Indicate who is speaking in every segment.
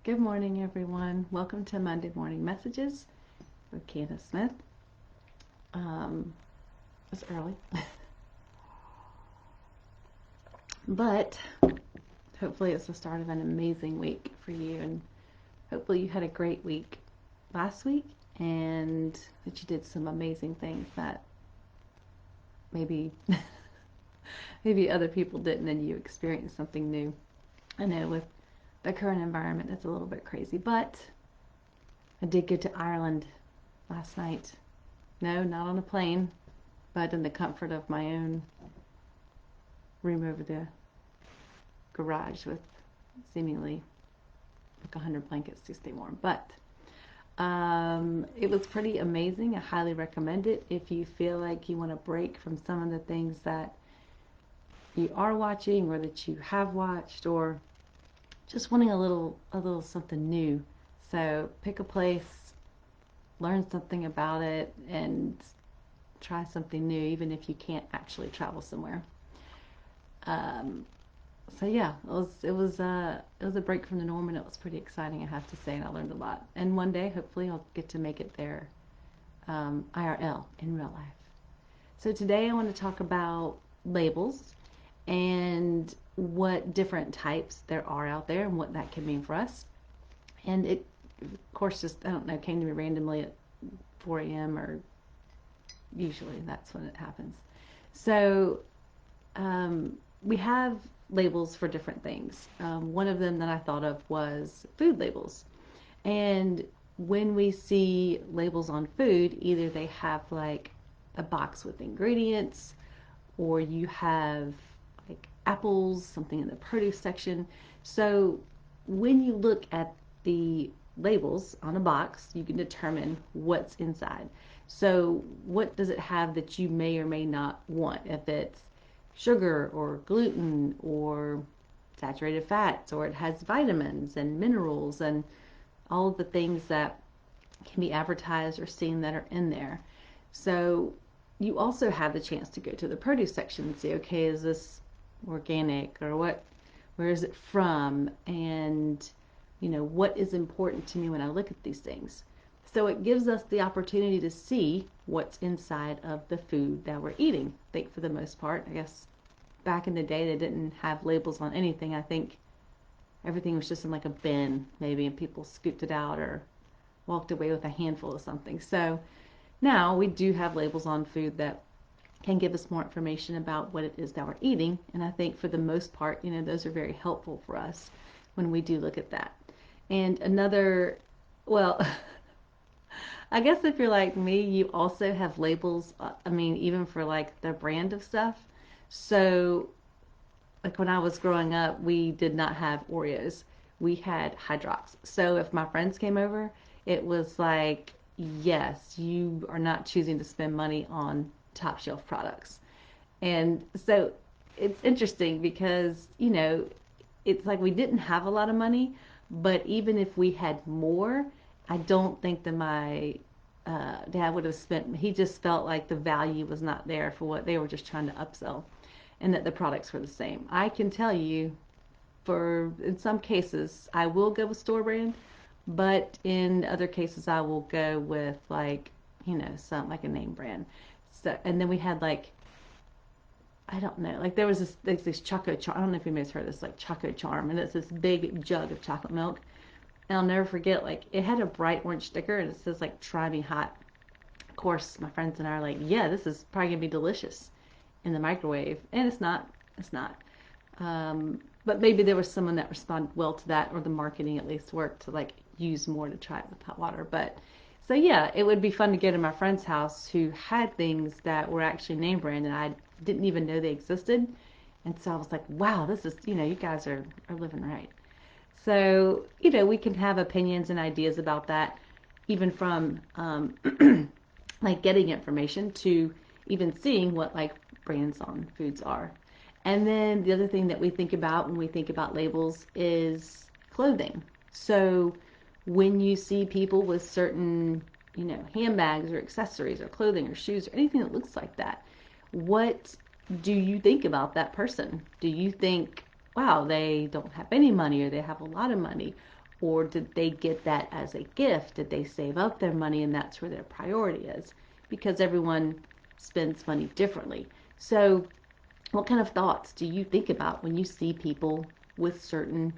Speaker 1: Good morning, everyone. Welcome to Monday Morning Messages with Candace Smith. It's early, but hopefully it's the start of an amazing week for you, and hopefully you had a great week last week, and that you did some amazing things that maybe maybe other people didn't, and you experienced something new. I know with the current environment, it's a little bit crazy, but I did go to Ireland last night. No, not on a plane, but in the comfort of my own room over the garage with seemingly like 100 blankets to stay warm. But it was pretty amazing. I highly recommend it if you feel like you want to break from some of the things that you are watching or that you have watched, or just wanting a little something new. So pick a place, learn something about it, and try something new, even if you can't actually travel somewhere. So yeah, it was a break from the norm, and it was pretty exciting, I have to say, and I learned a lot. And one day, hopefully, I'll get to make it there, IRL, in real life. So today, I want to talk about labels and what different types there are out there and what that can mean for us. And it, of course, just, I don't know, came to me randomly at 4 a.m. or usually that's when it happens. So we have labels for different things. One of them that I thought of was food labels. And when we see labels on food, either they have like a box with ingredients, or you have like apples, something in the produce section. So when you look at the labels on a box, you can determine what's inside. So what does it have that you may or may not want? If it's sugar or gluten or saturated fats, or it has vitamins and minerals and all of the things that can be advertised or seen that are in there. So you also have the chance to go to the produce section and say, okay, is this organic, or where is it from? And what is important to me when I look at these things. So it gives us the opportunity to see what's inside of the food that we're eating. I think for the most part, I guess back in the day they didn't have labels on anything. I think everything was just in like a bin maybe, and people scooped it out or walked away with a handful of something. So now we do have labels on food that can give us more information about what it is that we're eating. And I think for the most part, those are very helpful for us when we do look at that. And another, well, I guess if you're like me, you also have labels, even for like the brand of stuff. So, like when I was growing up, we did not have Oreos. We had Hydrox. So if my friends came over, it was like, yes, you are not choosing to spend money on top shelf products. And so it's interesting because, it's like we didn't have a lot of money, but even if we had more, I don't think that my dad would have spent, he just felt like the value was not there for what they were just trying to upsell, and that the products were the same. I can tell you, in some cases, I will go with store brand, but in other cases, I will go with like, some like a name brand. So, and then we had like, I don't know, like there's this Choco Charm. I don't know if anybody's heard of this, like Choco Charm, and it's this big jug of chocolate milk. And I'll never forget, like it had a bright orange sticker, and it says like "Try me hot." Of course, my friends and I are like, "Yeah, this is probably gonna be delicious in the microwave," and it's not. It's not. But maybe there was someone that responded well to that, or the marketing at least worked to like use more to try it with hot water. But so yeah, it would be fun to go to my friend's house who had things that were actually name brand, and I didn't even know they existed. And so I was like, wow, this is, you guys are living right. So, we can have opinions and ideas about that, even from like getting information to even seeing what like brands on foods are. And then the other thing that we think about when we think about labels is clothing. So when you see people with certain, handbags or accessories or clothing or shoes or anything that looks like that, what do you think about that person? Do you think, wow, they don't have any money, or they have a lot of money? Or did they get that as a gift? Did they save up their money and that's where their priority is? Because everyone spends money differently. So, what kind of thoughts do you think about when you see people with certain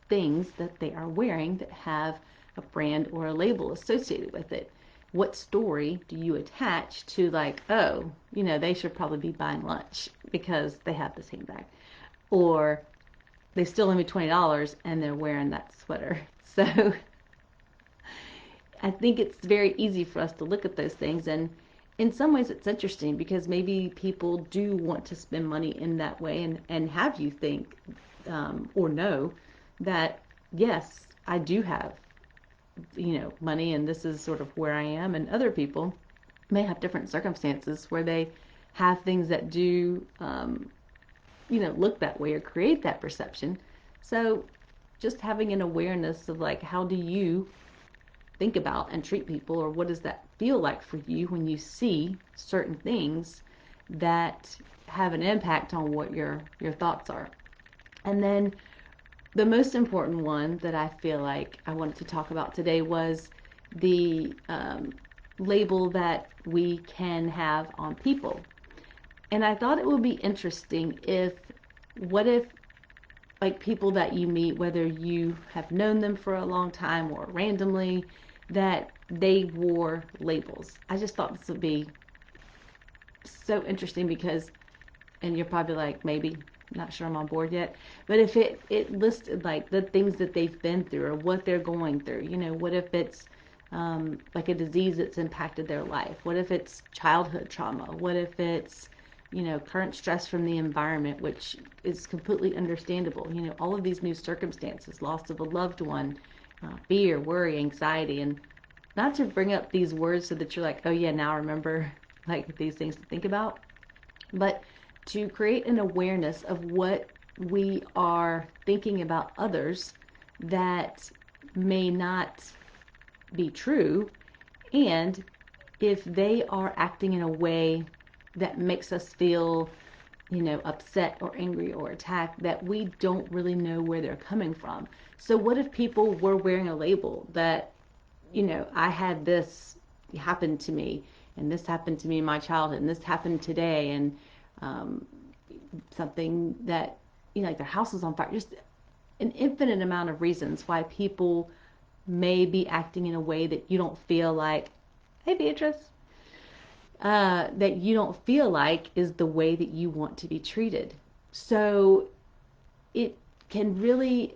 Speaker 1: things that they are wearing that have a brand or a label associated with it? What story do you attach to, like, oh, they should probably be buying lunch because they have this handbag? Or they still owe me $20 and they're wearing that sweater. So I think it's very easy for us to look at those things. And in some ways, it's interesting because maybe people do want to spend money in that way and have you think or know that, yes, I do have, money and this is sort of where I am. And other people may have different circumstances where they have things that do, look that way or create that perception. So just having an awareness of like, how do you think about and treat people, or what does that feel like for you when you see certain things that have an impact on what your thoughts are. And then the most important one that I feel like I wanted to talk about today was the label that we can have on people. And I thought it would be interesting what if like people that you meet, whether you have known them for a long time or randomly, that they wore labels. I just thought this would be so interesting because, and you're probably like, maybe, not sure I'm on board yet, but if it listed like the things that they've been through or what they're going through, what if it's like a disease that's impacted their life? What if it's childhood trauma? What if it's, current stress from the environment, which is completely understandable. All of these new circumstances, loss of a loved one, fear, worry, anxiety, and not to bring up these words so that you're like, oh yeah, now I remember like these things to think about, but to create an awareness of what we are thinking about others that may not be true, and if they are acting in a way that makes us feel, upset or angry or attacked, that we don't really know where they're coming from. So what if people were wearing a label that, I had this happen to me, and this happened to me in my childhood, and this happened today, and something that, like their house is on fire, just an infinite amount of reasons why people may be acting in a way that you don't feel like, hey Beatrice, that you don't feel like is the way that you want to be treated. So it can really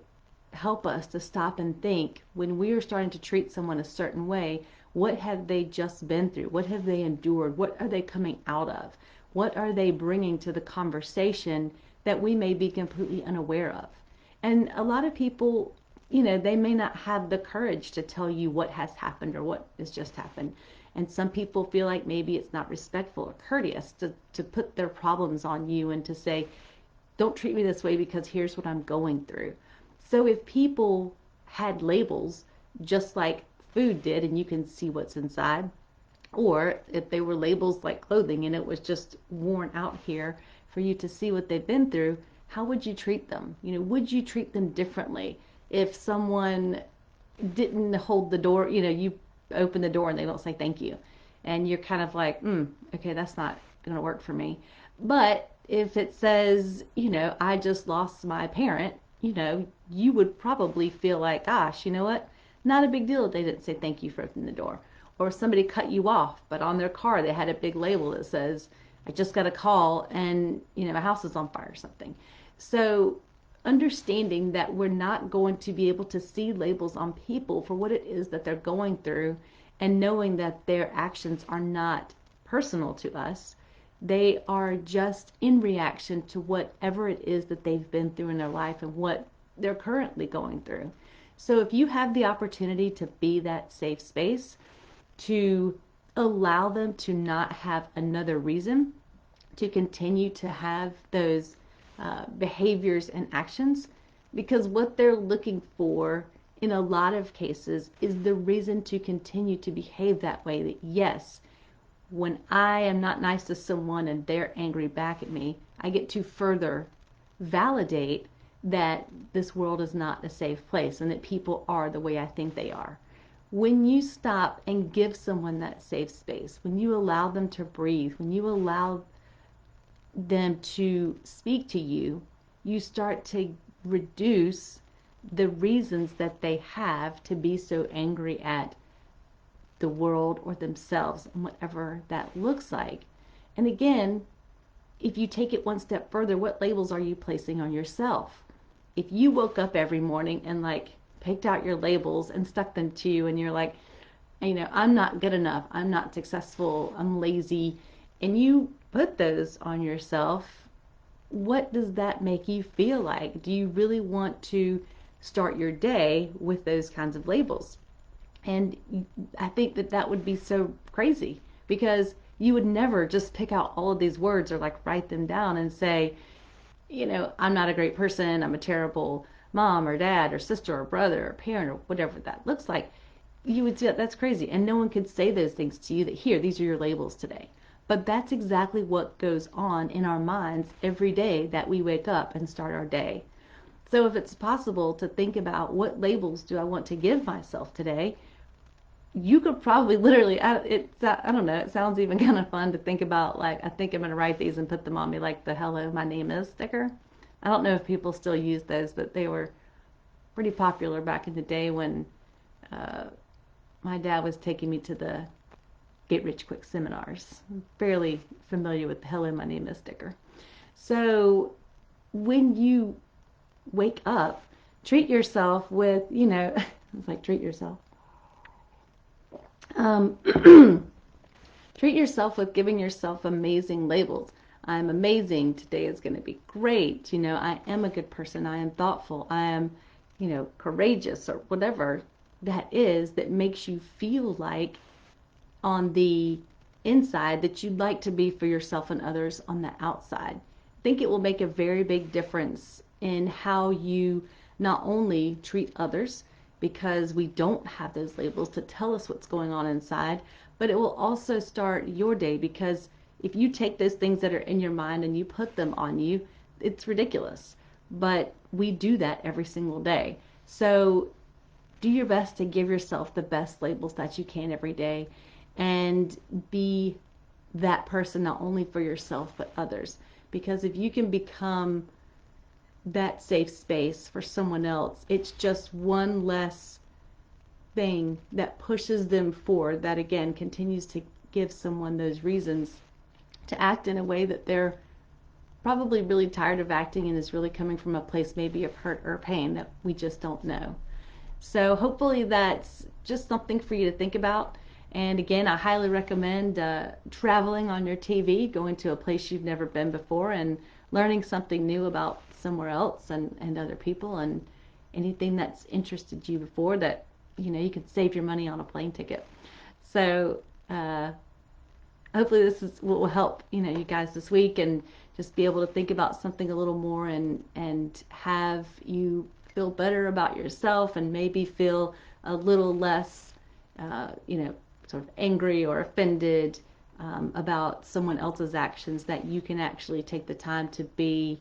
Speaker 1: help us to stop and think when we are starting to treat someone a certain way, what have they just been through? What have they endured? What are they coming out of? What are they bringing to the conversation that we may be completely unaware of? And a lot of people, they may not have the courage to tell you what has happened or what has just happened. And some people feel like maybe it's not respectful or courteous to put their problems on you and to say, don't treat me this way because here's what I'm going through. So if people had labels just like food did and you can see what's inside, or if they were labels like clothing and it was just worn out here for you to see what they've been through, how would you treat them? Would you treat them differently if someone didn't hold the door, you open the door and they don't say thank you, and you're kind of like, okay, that's not going to work for me. But if it says, I just lost my parent, you would probably feel like, gosh, you know what? Not a big deal if they didn't say thank you for opening the door. Or somebody cut you off, but on their car they had a big label that says, I just got a call and, my house is on fire or something. So understanding that we're not going to be able to see labels on people for what it is that they're going through, and knowing that their actions are not personal to us, they are just in reaction to whatever it is that they've been through in their life and what they're currently going through. So if you have the opportunity to be that safe space, to allow them to not have another reason to continue to have those behaviors and actions, because what they're looking for in a lot of cases is the reason to continue to behave that way. That yes, when I am not nice to someone and they're angry back at me, I get to further validate that this world is not a safe place and that people are the way I think they are. When you stop and give someone that safe space, when you allow them to breathe, when you allow them to speak to you, you start to reduce the reasons that they have to be so angry at the world or themselves and whatever that looks like. And again, if you take it one step further, what labels are you placing on yourself? If you woke up every morning and like picked out your labels and stuck them to you and you're like, I'm not good enough, I'm not successful, I'm lazy, and you put those on yourself, what does that make you feel like? Do you really want to start your day with those kinds of labels? And I think that that would be so crazy, because you would never just pick out all of these words or like write them down and say, I'm not a great person, I'm a terrible mom or dad or sister or brother or parent or whatever that looks like. You would say that's crazy. And no one could say those things to you, that here, these are your labels today. But that's exactly what goes on in our minds every day that we wake up and start our day. So if it's possible to think about, what labels do I want to give myself today, you could probably literally, I don't know, it sounds even kind of fun to think about, like, I think I'm going to write these and put them on me, like the hello, my name is sticker. I don't know if people still use those, but they were pretty popular back in the day when my dad was taking me to the get rich quick seminars. I'm fairly familiar with the hello, my name is sticker. So when you wake up, treat yourself with, it's like treat yourself. Treat yourself with giving yourself amazing labels. I'm amazing. Today is going to be great. I am a good person. I am thoughtful. I am, courageous, or whatever that is that makes you feel like on the inside that you'd like to be for yourself and others on the outside. I think it will make a very big difference in how you not only treat others, because we don't have those labels to tell us what's going on inside, but it will also start your day, because if you take those things that are in your mind and you put them on you, it's ridiculous. But we do that every single day. So do your best to give yourself the best labels that you can every day, and be that person not only for yourself but others. Because if you can become that safe space for someone else, it's just one less thing that pushes them forward, that again continues to give someone those reasons to act in a way that they're probably really tired of acting, and is really coming from a place maybe of hurt or pain that we just don't know. So hopefully that's just something for you to think about. And again, I highly recommend traveling on your TV, going to a place you've never been before, and learning something new about somewhere else and other people, and anything that's interested you before, that you can save your money on a plane ticket. So hopefully this is what will help you guys this week, and just be able to think about something a little more, and have you feel better about yourself, and maybe feel a little less sort of angry or offended about someone else's actions, that you can actually take the time to be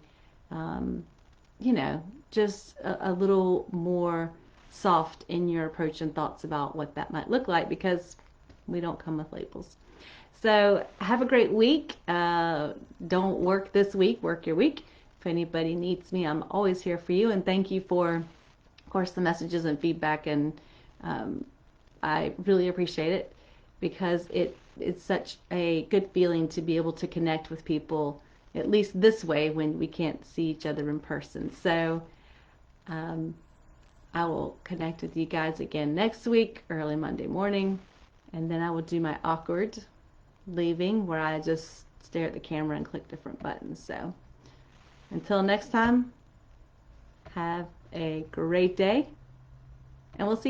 Speaker 1: just a little more soft in your approach and thoughts about what that might look like, because we don't come with labels. So have a great week. Don't work this week, work your week. If anybody needs me, I'm always here for you. And thank you for, of course, the messages and feedback. And I really appreciate it, because it's such a good feeling to be able to connect with people, at least this way, when we can't see each other in person. So I will connect with you guys again next week, early Monday morning. And then I will do my awkward leaving, where I just stare at the camera and click different buttons. So until next time, have a great day, and we'll see you.